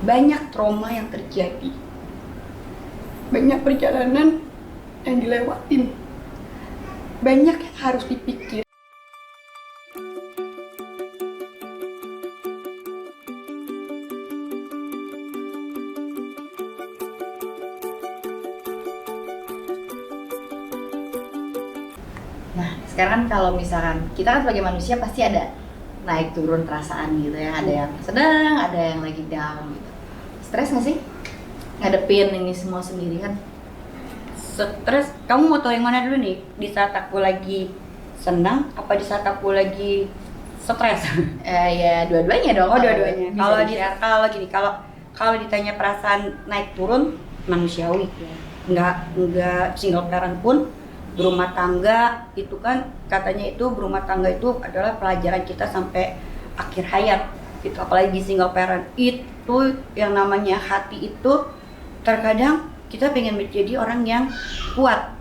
banyak trauma yang terjadi, banyak perjalanan yang dilewatin, banyak yang harus dipikir. Nah, sekarang kalau misalkan kita kan sebagai manusia pasti ada naik turun perasaan gitu ya. Ada yang sedang, ada yang lagi down gitu. Stres nggak sih? Ngadepin ini semua sendiri kan? Stres, kamu mau tahu yang mana dulu nih? Di saat aku lagi senang, apa di saat aku lagi stres? Ya dua-duanya dong. Oh, dua-duanya. Bisa di-share. Kalau ditanya perasaan naik turun, manusiawi ya. Enggak single parent pun berumah tangga itu kan katanya itu berumah tangga itu adalah pelajaran kita sampai akhir hayat. Itu apalagi single parent itu yang namanya hati itu terkadang kita pengen menjadi orang yang kuat.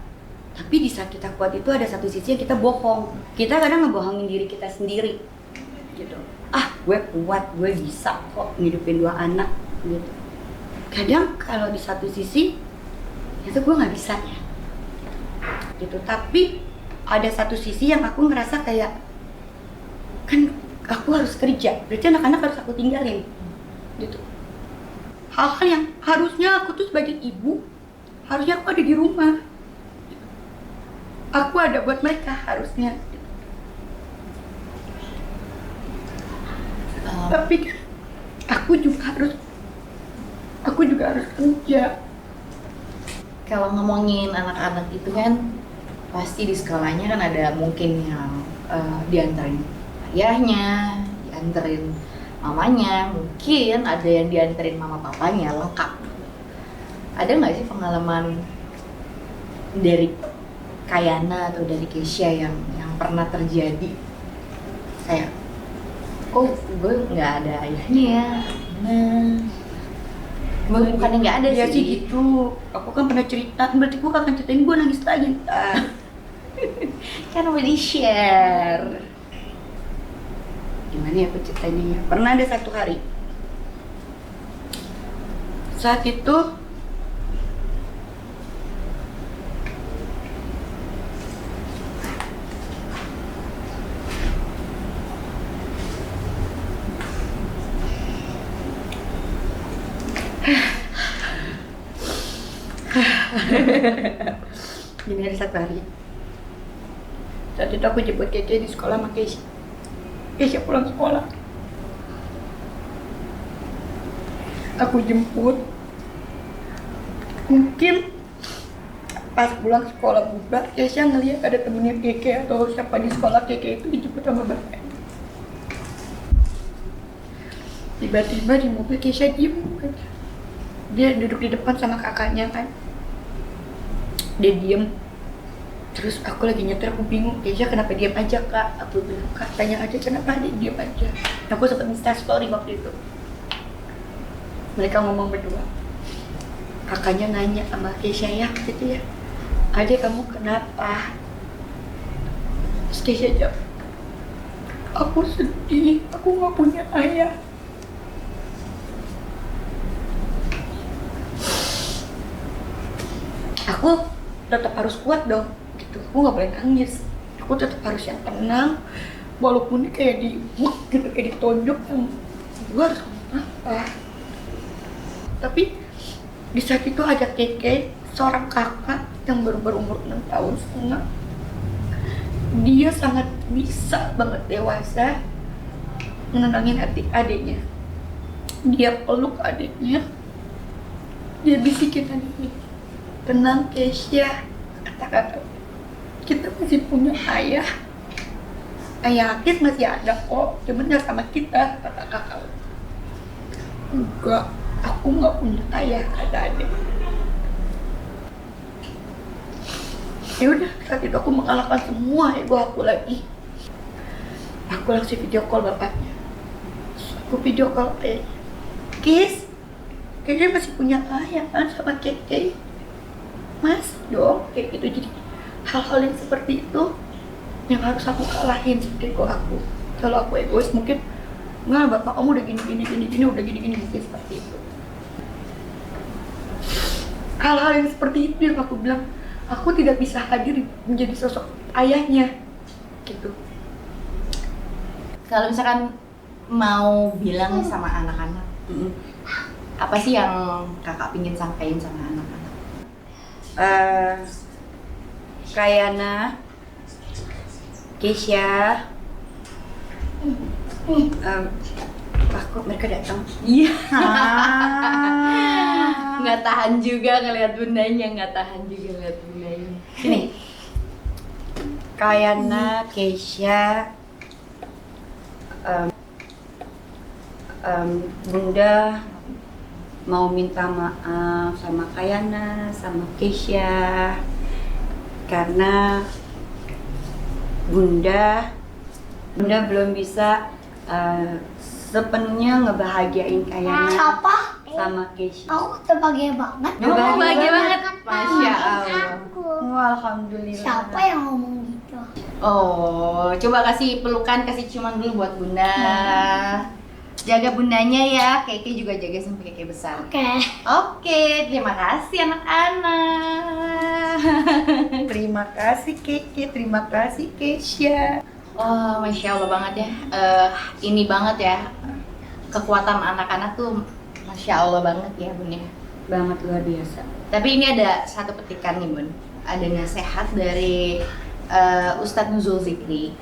Tapi di saat kita kuat itu ada satu sisi yang kita bohong. Kita kadang ngebohongin diri kita sendiri. Gitu. Ah, gue kuat, gue bisa kok ngidupin 2 anak gitu. Kadang kalau di satu sisi itu gue nggak bisa ya gitu. Tapi ada satu sisi yang aku ngerasa kayak kan aku harus kerja, berarti anak-anak harus aku tinggalin gitu. Hal-hal yang harusnya aku tuh sebagai ibu harusnya aku ada di rumah, aku ada buat mereka harusnya gitu. Tapi kan aku juga harus kerja. Kalau ngomongin anak-anak itu kan pasti di sekolahnya kan ada mungkin yang dianterin ayahnya, dianterin mamanya, mungkin ada yang dianterin mama papanya lengkap. Ada nggak sih pengalaman dari Kayana atau dari Kesha yang pernah terjadi kayak oh gue nggak ada ayahnya ya, gue bukannya nggak ada Ya sih sih gitu. Aku kan pernah cerita, berarti gue akan ceritain gue nangis lagi ntar. kan udah di share. Gimana ya aku ceritanya ya? Pernah ada satu hari saat itu gini, ada satu hari saat itu aku jemput Keke di sekolah sama Kesha pulang sekolah. Aku jemput, mungkin pas pulang sekolah bubar, Kesha ngeliat ada temennya Keke atau siapa di sekolah Keke itu dijemput sama bapaknya. Tiba-tiba di mobil Kesha diem aja. Dia duduk di depan sama kakaknya kan. Dia diem. Terus aku lagi nyetir, aku bingung, Kesha kenapa diam aja kak? Aku bilang, kak tanya aja kenapa dia diam aja. Aku sempat Insta story waktu itu. Mereka ngomong berdua. Kakaknya nanya sama Kesha ya gitu ya, adek kamu kenapa? Terus Kesha jawab, aku sedih, aku gak punya ayah. Aku tetap harus kuat dong gitu, aku nggak boleh nangis, aku tetap harus yang tenang walaupun dia kayak gitu, kayak ditonjok, yang gue harus ngomong apa. Tapi di saat itu ada Keke, seorang kakak yang baru berumur 6 tahun setengah. Dia sangat bisa banget dewasa menenangin hati adiknya. Dia peluk adiknya, dia bisikin adiknya, tenang Kesha, kata-kata kita masih punya ayah. Ayah Akis masih ada kok, cuman gak sama kita, kata kakak. Enggak, aku gak punya ayah, kata adik. Ya udah, saat itu aku mengalahkan semua ego aku lagi. Aku langsung video call bapaknya. Aku video call ayahnya. Kis, Keke masih punya ayah kan sama Keke? Mas dong, kayak gitu. Jadi hal-hal yang seperti itu yang harus aku kalahin ego aku. Kalau aku egois mungkin nggak, bapak kamu udah gini udah gini seperti itu. hal-hal yang seperti itu yang aku bilang, aku tidak bisa hadir menjadi sosok ayahnya gitu. Kalau misalkan mau bilang nih sama anak-anak, apa sih yang kakak pingin sampaikan sama anak-anak? Kayana, Keisha, kok mereka datang? Iya. Nggak tahan juga ngeliat bundanya, nggak tahan juga ngeliat bundanya. Sini. Kayana, Keisha, Bunda mau minta maaf sama Kayana, sama Keisha, karena Bunda belum bisa sepenuhnya ngebahagiain Kayana Siapa? sama Keisha. Aku bahagia banget. Oh, bahagia banget. Masya Allah. Allah. Wah, alhamdulillah. Siapa yang ngomong gitu? Oh, coba kasih pelukan, kasih ciuman dulu buat bunda. Jaga bundanya ya, Keke juga jaga sampai Keke besar. Oke. Oke, terima kasih anak-anak. Terima kasih Keke, terima kasih Keisha. Oh, Masya Allah banget ya. Ini banget ya, kekuatan anak-anak tuh Masya Allah banget ya bun ya. Banget luar biasa. Tapi ini ada satu petikan nih bun. Ada nasihat dari Ustadz Nuzul Zikri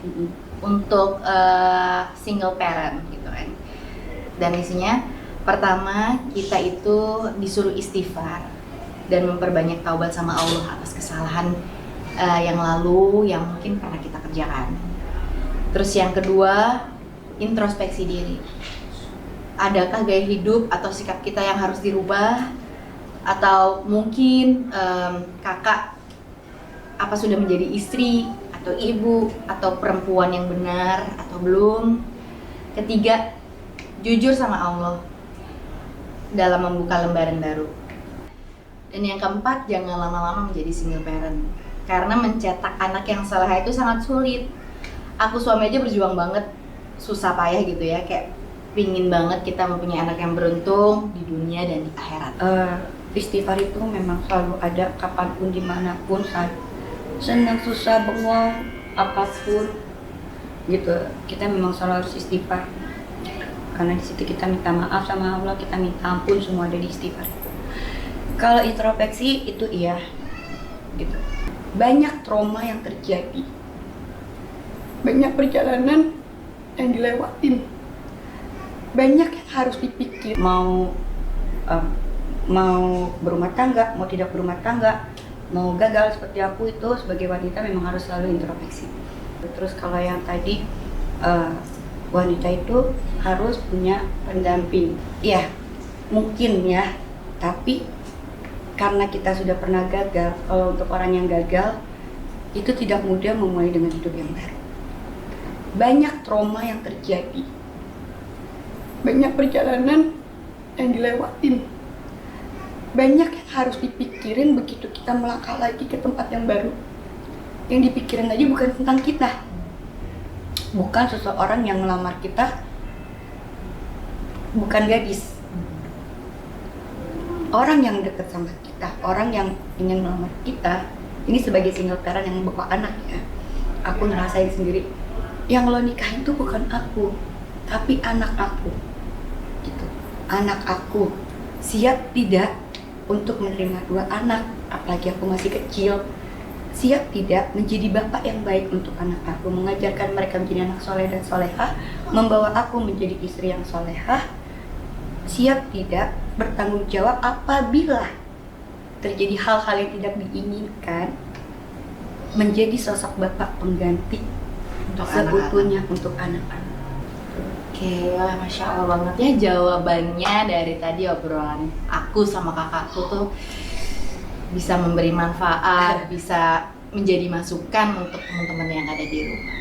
untuk single parent gitu kan. Dan isinya, pertama kita itu disuruh istighfar dan memperbanyak taubat sama Allah atas kesalahan yang lalu yang mungkin pernah kita kerjakan. Terus yang kedua, introspeksi diri. Adakah gaya hidup atau sikap kita yang harus dirubah? Atau mungkin kakak apa sudah menjadi istri atau ibu atau perempuan yang benar atau belum? Ketiga, jujur sama Allah dalam membuka lembaran baru. Dan yang keempat, jangan lama-lama menjadi single parent, karena mencetak anak yang saleh itu sangat sulit. Aku suami aja berjuang banget, susah payah gitu ya, kayak pingin banget kita mempunyai anak yang beruntung di dunia dan di akhirat. Istighfar itu memang selalu ada kapanpun, dimanapun, saat senang, susah, bengong, apapun gitu, kita memang selalu harus istighfar. Karena di situ kita minta maaf sama Allah, kita minta ampun, semua ada di istighfar. Kalau introspeksi itu iya, gitu. Banyak trauma yang terjadi, Banyak perjalanan yang dilewatin, banyak yang harus dipikir. mau berumah tangga, mau tidak berumah tangga, mau gagal seperti aku, itu sebagai wanita memang harus selalu introspeksi. Terus kalau yang tadi wanita itu harus punya pendamping. Ya, mungkin ya, tapi karena kita sudah pernah gagal, kalau untuk orang yang gagal itu tidak mudah memulai dengan hidup yang baru. Banyak trauma yang terjadi, Banyak perjalanan yang dilewatin, banyak yang harus dipikirin begitu kita melangkah lagi ke tempat yang baru. Yang dipikirin aja bukan tentang kita, bukan seseorang yang melamar kita, bukan gadis, orang yang dekat sama kita, orang yang ingin melamar kita. Ini sebagai single parent yang bawa anak ya, aku ngerasain sendiri, yang lo nikahin tuh bukan aku, tapi anak aku gitu. Anak aku siap tidak untuk menerima dua anak, apalagi aku masih kecil. Siap tidak menjadi bapak yang baik untuk anak aku, mengajarkan mereka menjadi anak soleh dan solehah, membawa aku menjadi istri yang solehah. Siap tidak bertanggung jawab apabila terjadi hal-hal yang tidak diinginkan, menjadi sosok bapak pengganti Untuk seutuhnya untuk anak-anak. Oke, wah, Masya Allah banget ya jawabannya dari tadi obrolan aku sama kakakku tuh bisa memberi manfaat, bisa menjadi masukan untuk teman-teman yang ada di rumah.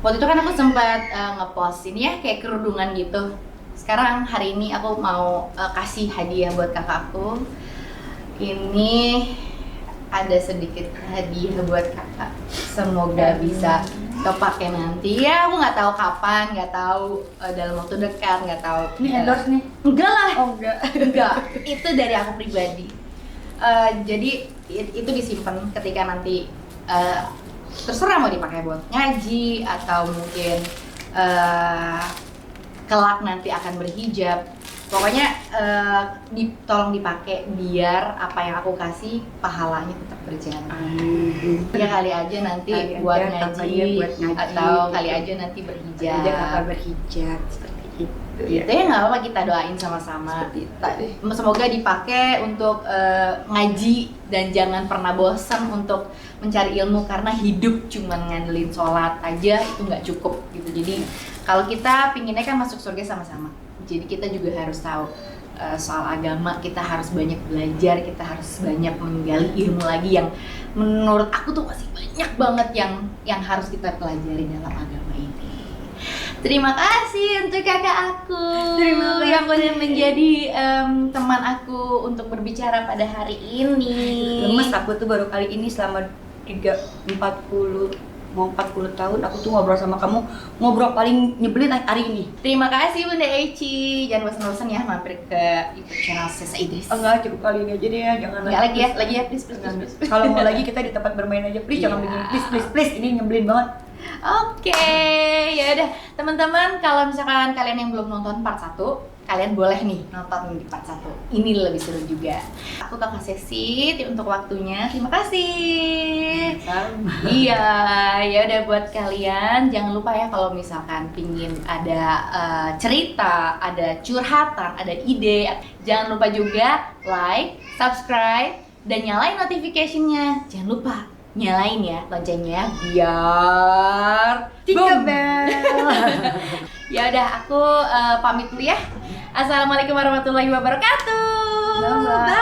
Waktu itu kan aku sempat ngepost ini ya kayak kerudungan gitu. Sekarang hari ini aku mau kasih hadiah buat kakakku. Ini ada sedikit hadiah buat kakak. Semoga bisa kepake nanti. Ya, aku nggak tahu kapan, nggak tahu dalam waktu dekat, nggak tahu. Ini endorse nih? Enggak lah. Oh enggak. Enggak. Itu dari aku pribadi. Jadi itu disimpan ketika nanti terserah mau dipakai buat ngaji atau mungkin kelak nanti akan berhijab. Pokoknya tolong dipakai biar apa yang aku kasih pahalanya tetap berjalan. Ya kali aja nanti buat ngaji, atau kali aja nanti berhijab. Aja kakak berhijab seperti itu. Gitu ya, nggak apa-apa, kita doain sama-sama. Semoga dipakai untuk ngaji dan jangan pernah bosan untuk mencari ilmu, karena hidup cuman ngandelin sholat aja itu nggak cukup gitu. Jadi kalau kita pinginnya kan masuk surga sama-sama. Jadi kita juga harus tahu soal agama, kita harus banyak belajar, kita harus banyak menggali ilmu lagi yang menurut aku tuh masih banyak banget yang harus kita pelajari dalam agama ini. Terima kasih untuk kakak aku yang udah menjadi teman aku untuk berbicara pada hari ini. Lemes aku tuh baru kali ini selama 40 tahun aku tuh ngobrol sama kamu, ngobrol paling nyebelin hari ini. Terima kasih Bunda Eci. Jangan bosan-bosan ya mampir ke YouTube channel Sesa Idris. Enggak, cukup kali ini aja deh ya, jangan Enggak lagi ya, please. Kalau mau lagi kita di tempat bermain aja, please jangan begini, please, ini nyebelin banget. Oke, ya udah teman-teman, kalau misalkan kalian yang belum nonton part 1, kalian boleh nih nonton di part 1. Ini lebih seru juga. Aku Kakak Sesi untuk waktunya. Terima kasih. Sama. Iya, ya udah buat kalian jangan lupa ya kalau misalkan pingin ada cerita, ada curhatan, ada ide, jangan lupa juga like, subscribe, dan nyalain notification-nya. Jangan lupa nyalain ya loncengnya biar Tiga bel. Ya udah, aku pamit dulu ya. Assalamualaikum warahmatullahi wabarakatuh. Bye.